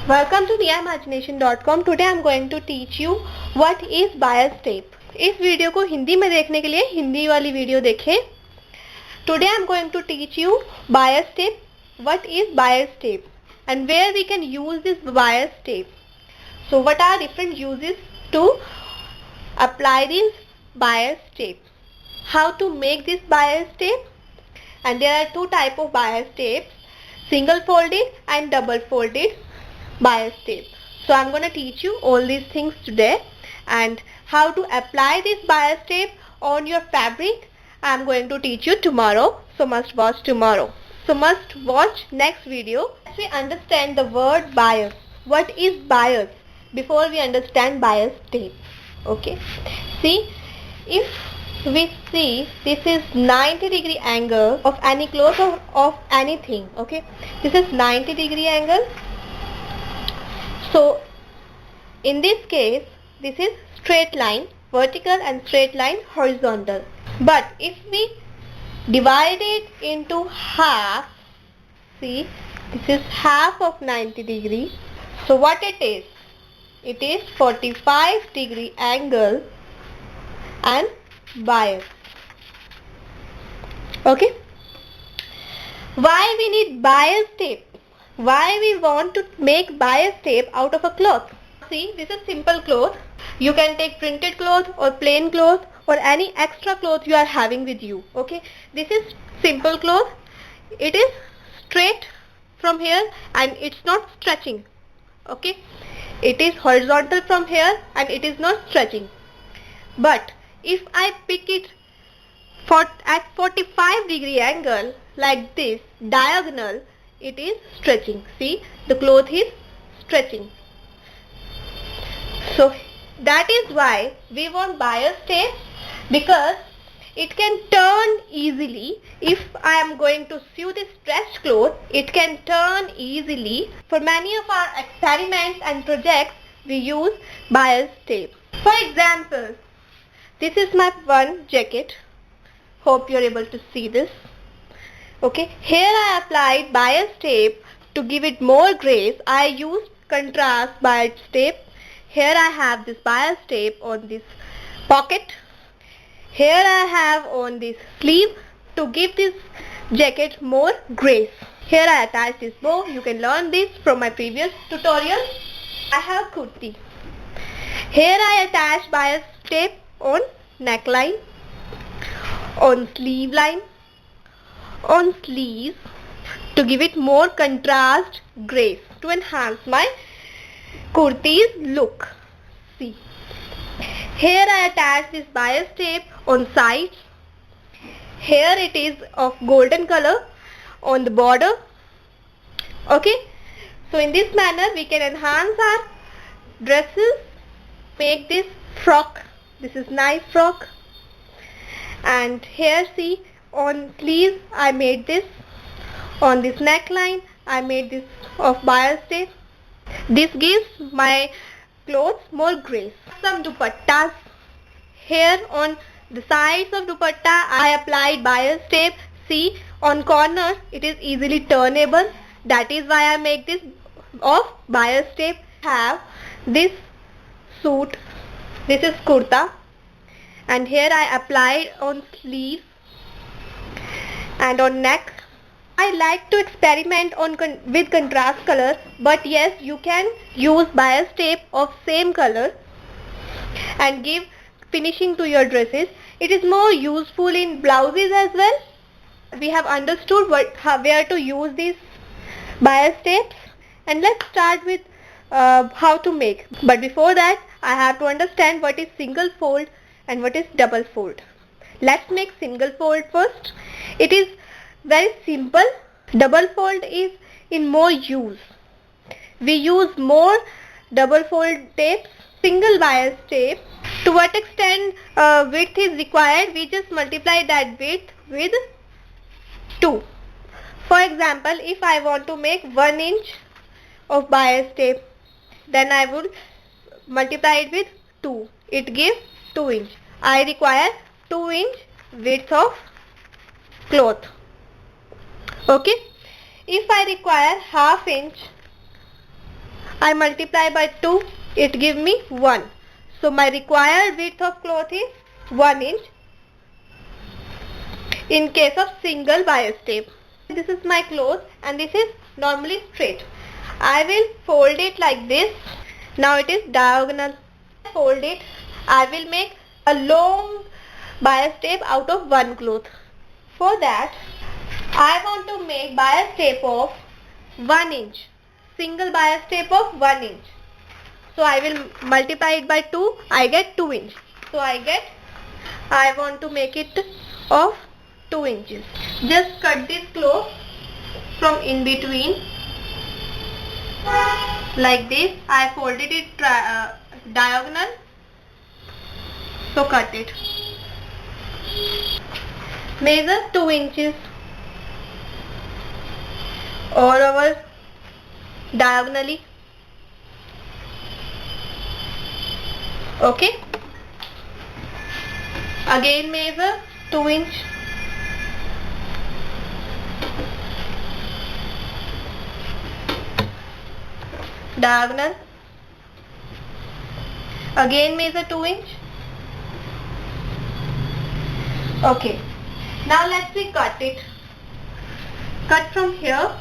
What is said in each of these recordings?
Welcome to niaimagination.com. Today I am going to teach you what is bias tape. इस video को हिंदी में देखने के लिए हिंदी वाली वीडियो देखें. Today I am going to teach you bias tape. What is bias tape and where we can use this bias tape. So what are different uses to apply this bias tape? How to make this bias tape? And there are two types of bias tapes, single folded and double folded bias tape. So I'm going to teach you all these things today, and how to apply this bias tape on your fabric I'm going to teach you tomorrow. So must watch tomorrow. So must watch next video. Let's we understand the word bias. What is bias before we understand bias tape? Okay. See, if we see this is 90-degree angle of any cloth or of anything. Okay. This is 90-degree angle. So in this case, this is straight line vertical and straight line horizontal. But if we divide it into half, see, this is half of 90 degrees. So what it is? It is 45-degree angle and bias. Okay. Why we need bias tape? Why we want to make bias tape out of a cloth? See, this is simple cloth. You can take printed cloth or plain cloth or any extra cloth you are having with you. Okay, this is simple cloth. It is straight from here and it's not stretching. Okay, it is horizontal from here and it is not stretching. But if I pick it at 45-degree angle like this, diagonal, it is stretching. See, the cloth is stretching. So that is why we want bias tape, because it can turn easily. If I am going to sew this stretched cloth, it can turn easily. For many of our experiments and projects, we use bias tape. For example, this is my one jacket. Hope you are able to see this. Okay, here I applied bias tape to give it more grace. I used contrast bias tape. Here I have this bias tape on this pocket. Here I have on this sleeve to give this jacket more grace. Here I attach this bow. You can learn this from my previous tutorial. I have kurti. Here I attach bias tape on neckline, on sleeve line, on sleeves to give it more contrast, grace, to enhance my kurti's look. See, here I attach this bias tape on sides. Here it is of golden color on the border. Okay, so in this manner we can enhance our dresses, make this frock. This is nice frock. And here see, on sleeves I made this, on this neckline I made this of bias tape. This gives my clothes more grace. Some dupattas. Here on the sides of dupatta I applied bias tape. See, on corner it is easily turnable. That is why I make this of bias tape. Have this suit. This is kurta. And here I applied on sleeves and on neck. I like to experiment with contrast color, but yes, you can use bias tape of same color and give finishing to your dresses. It is more useful in blouses as well. We have understood where to use these bias tapes, and let's start with how to make. But before that, I have to understand what is single fold and what is double fold. Let's make single fold first. It is very simple. Double fold is in more use. We use more double fold tapes. Single bias tape, to what extent width is required, we just multiply that width with 2. For example, if I want to make 1 inch of bias tape, then I would multiply it with 2. It gives 2 inch. I require 2 inch width of cloth. Okay. If I require half inch, I multiply by 2, it gives me 1. So my required width of cloth is 1 inch in case of single bias tape. This is my cloth and this is normally straight. I will fold it like this. Now it is diagonal. Fold it. I will make a long bias tape out of one cloth. For that, I want to make bias tape of 1 inch. Single bias tape of 1 inch. So I will multiply it by 2. I get 2 inch. So I want to make it of 2 inches. Just cut this cloth from in between like this. I folded it diagonal. So cut it. Measure 2 inches all over diagonally. Okay. Again measure 2 inch. Diagonal. Again measure 2 inch. Okay. Now let's see cut it. Cut from here.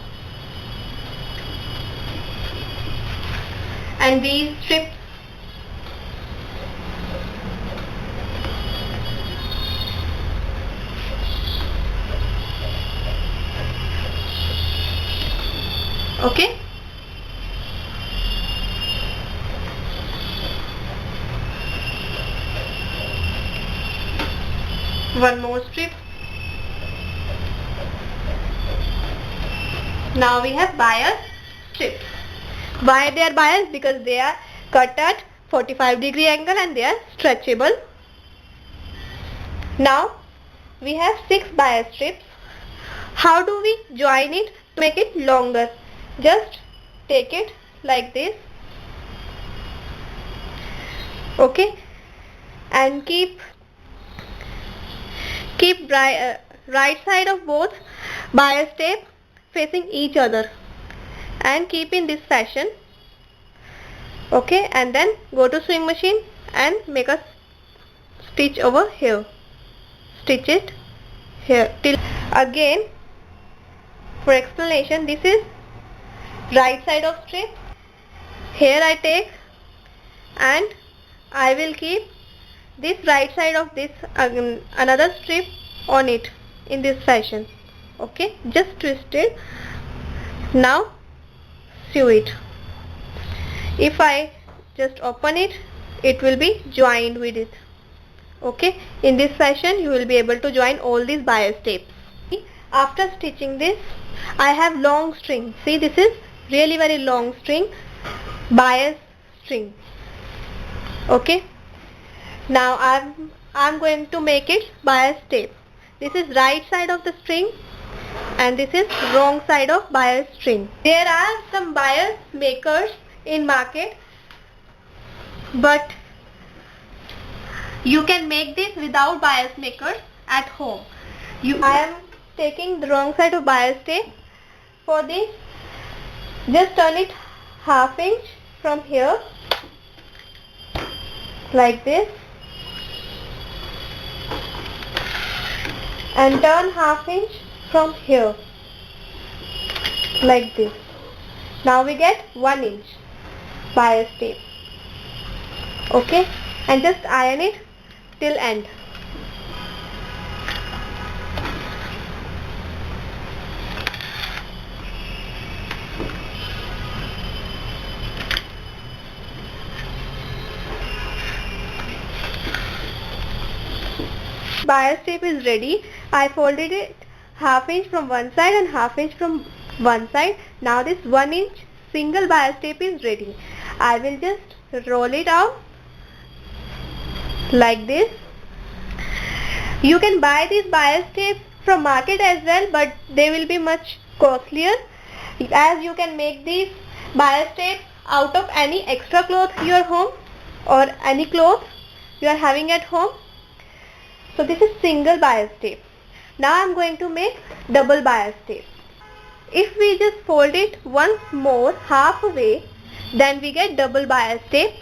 And these strips. Okay. One more strip. Now we have bias strips. Why they are biased? Because they are cut at 45-degree angle and they are stretchable. Now we have 6 bias strips. How do we join it to make it longer? Just take it like this. Okay. And keep right side of both bias tape facing each other and keep in this fashion. Okay, and then go to sewing machine and make a stitch over here. Stitch it here till again. For explanation, this is right side of strip. Here I take and I will keep this right side of this another strip on it in this fashion. Okay, just twist it. Now sew it. If I just open it, it will be joined with it. Okay, in this fashion you will be able to join all these bias tapes. After stitching this, I have long string. See, this is really very long string, bias string. Okay. Now I'm going to make it bias tape. This is right side of the string and this is wrong side of bias string. There are some bias makers in market, but you can make this without bias makers at home. I am taking the wrong side of bias tape. For this, just turn it ½ inch from here like this and turn ½ inch from here like this. Now we get 1 inch bias tape. Okay, and just iron it till end. Bias tape is ready. I folded it ½ inch from one side and ½ inch from one side. Now this 1 inch single bias tape is ready. I will just roll it out like this. You can buy this bias tape from market as well, but they will be much costlier, as you can make these bias tape out of any extra cloth your home or any cloth you are having at home. So this is single bias tape. Now I am going to make double bias tape. If we just fold it once more halfway, then we get double bias tape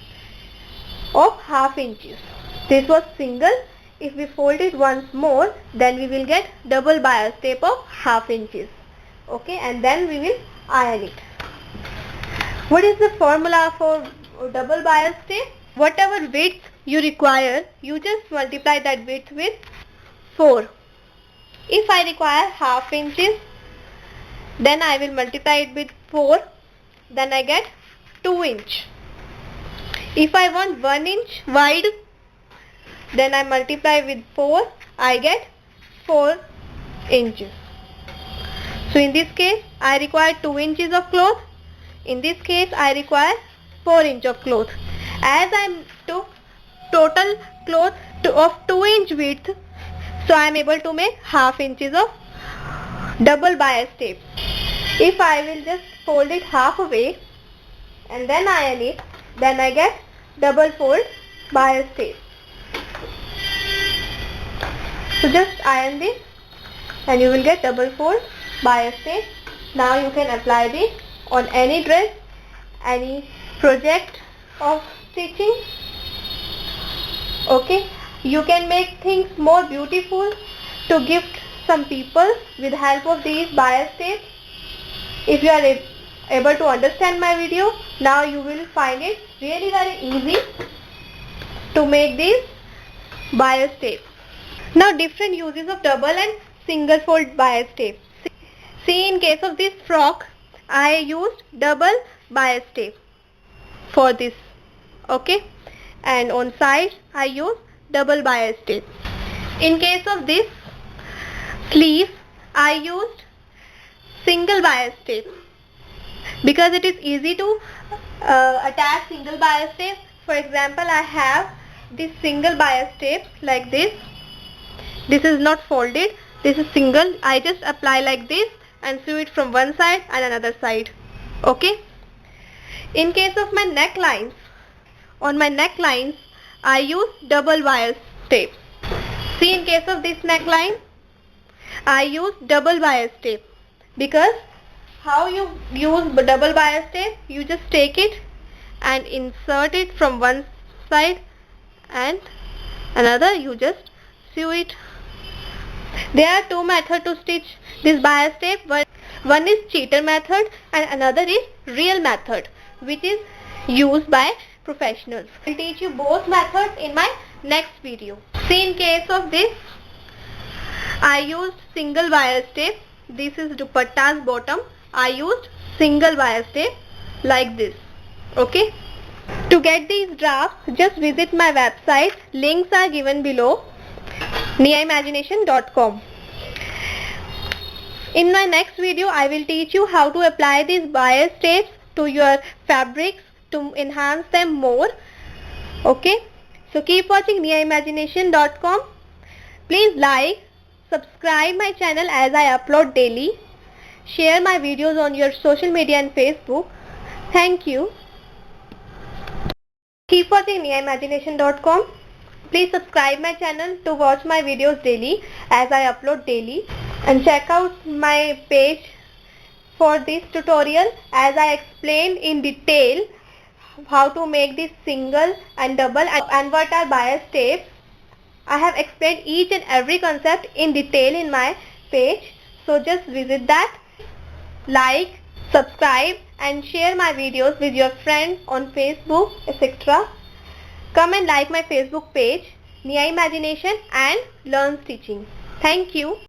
of half inches. This was single. If we fold it once more, then we will get double bias tape of half inches. Okay, and then we will iron it. What is the formula for double bias tape? Whatever width you require, you just multiply that width with 4. If I require half inches, then I will multiply it with 4, then I get 2 inch. If I want 1 inch wide, then I multiply with 4, I get 4 inches. So in this case, I require 2 inches of cloth. In this case, I require 4 inch of cloth. As I took total cloth of 2 inch width, so I am able to make half inches of double bias tape. If I will just fold it halfway and then iron it, then I get double fold bias tape. So just iron this and you will get double fold bias tape. Now you can apply this on any dress, any project of stitching. Okay, you can make things more beautiful to gift some people with help of these bias tape. If you are able to understand my video, now you will find it really very easy to make these bias tape. Now different uses of double and single fold bias tape. See, in case of this frock, I used double bias tape for this. Okay, and on sides I use double bias tape. In case of this sleeve, I used single bias tape because it is easy to attach single bias tape. For example, I have this single bias tape like this. This is not folded, this is single. I just apply like this and sew it from one side and another side. Okay. In case of my necklines, on my necklines I use double bias tape. See, in case of this neckline, I use double bias tape because how you use double bias tape, you just take it and insert it from one side and another, you just sew it. There are two methods to stitch this bias tape. One is cheater method and another is real method, which is used by professionals. I will teach you both methods in my next video. See, in case of this, I used single bias tape. This is dupatta's bottom. I used single bias tape like this. Okay. To get these drafts, just visit my website. Links are given below. niaimagination.com. In my next video, I will teach you how to apply these bias tapes to your fabrics to enhance them more. Okay. So keep watching niaimagination.com. Please like, subscribe my channel as I upload daily. Share my videos on your social media and Facebook. Thank you. Keep watching niaimagination.com. Please subscribe my channel to watch my videos daily as I upload daily, and check out my page for this tutorial as I explain in detail how to make this single and double and what are bias tapes. I have explained each and every concept in detail in my page, so just visit that. Like, subscribe and share my videos with your friends on Facebook, etc. Come and like my Facebook page, Nia Imagination, and learn stitching. Thank you.